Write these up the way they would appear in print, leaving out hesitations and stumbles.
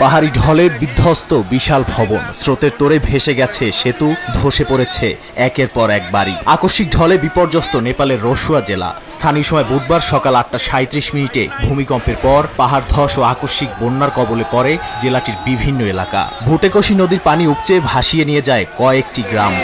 পাহাড়ি ঢলে বিধ্বস্ত বিশাল ভবন, স্রোতের তোড়ে ভেসে গেছে সেতু, ধসে পড়েছে একের পর এক বাড়ি। আকস্মিক ঢলে বিপর্যস্ত নেপালের রসুয়া জেলা। স্থানীয় সময় বুধবার সকাল 8:37 ভূমিকম্পের পর পাহাড় ধস ও আকস্মিক বন্যার কবলে পড়ে জেলাটির বিভিন্ন এলাকা। ভুটেকশি নদীর পানি উপচে ভাসিয়ে নিয়ে যায় কয়েকটি গ্রাম।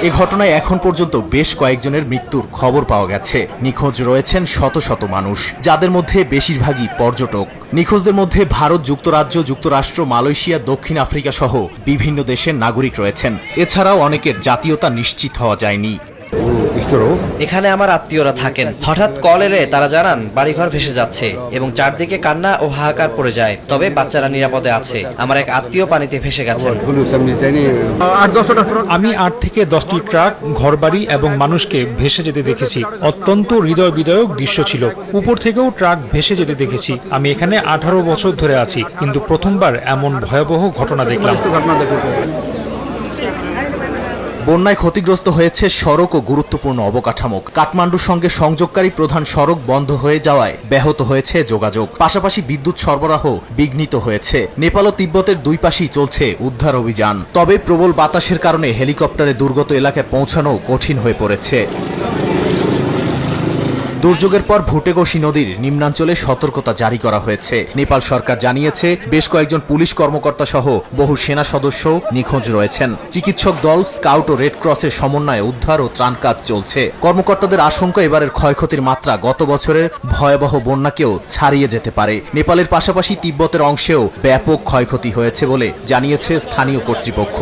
এ ঘটনায় এখন পর্যন্ত বেশ কয়েকজনের মৃত্যুর খবর পাওয়া গেছে। নিখোঁজ রয়েছেন শত শত মানুষ, যাদের মধ্যে বেশিরভাগই পর্যটক। নিখোঁজদের মধ্যে ভারত, যুক্তরাজ্য, যুক্তরাষ্ট্র, মালয়েশিয়া, দক্ষিণ আফ্রিকা সহ বিভিন্ন দেশের নাগরিক রয়েছেন। এছাড়াও অনেকের জাতীয়তা নিশ্চিত হওয়া যায়নি। এখানে আমার আত্মীয়রা থাকেন। হঠাৎ কল এলে তারা জানান বাড়িঘর ভেসে যাচ্ছে এবং চারদিকে কান্না ও হাহাকার পড়ে যায়। তবে বাচ্চারা নিরাপদে আছে। আমার এক আত্মীয় পানিতে ভেসে গেছেন। আমি 8 থেকে 10টি ট্রাক, ঘরবাড়ি এবং মানুষকে ভেসে যেতে দেখেছি। অত্যন্ত হৃদয় বিদারক দৃশ্য ছিল। উপর থেকেও ট্রাক ভেসে যেতে দেখেছি। আমি এখানে 18 বছর ধরে আছি, কিন্তু প্রথমবার এমন ভয়াবহ ঘটনা দেখলাম। বন্যায় ক্ষতিগ্রস্ত হয়েছে সড়ক ও গুরুত্বপূর্ণ অবকাঠামো। কাঠমান্ডুর সঙ্গে সংযোগকারী প্রধান সড়ক বন্ধ হয়ে যাওয়ায় ব্যাহত হয়েছে যোগাযোগ। পাশাপাশি বিদ্যুৎ সরবরাহ বিঘ্নিত হয়েছে। নেপাল ও তিব্বতের দুই পাশেই চলছে উদ্ধার অভিযান। তবে প্রবল বাতাসের কারণে হেলিকপ্টারে দুর্গত এলাকায় পৌঁছানো কঠিন হয়ে পড়েছে। দুর্যোগের পর ভুটেকশি নদীর নিম্নাঞ্চলে সতর্কতা জারি করা হয়েছে। নেপাল সরকার জানিয়েছে বেশ কয়েকজন পুলিশ কর্মকর্তা সহ বহু সেনা সদস্য নিখোঁজ রয়েছেন। চিকিৎসক দল, স্কাউট ও রেড ক্রসের সমন্বয়ে উদ্ধার ও ত্রাণ কাজ চলছে। কর্মকর্তাদের আশঙ্কা এবারের ক্ষয়ক্ষতির মাত্রা গত বছরের ভয়াবহ বন্যাকেও ছাড়িয়ে যেতে পারে। নেপালের পাশাপাশি তিব্বতের অংশেও ব্যাপক ক্ষয়ক্ষতি হয়েছে বলে জানিয়েছে স্থানীয় কর্তৃপক্ষ।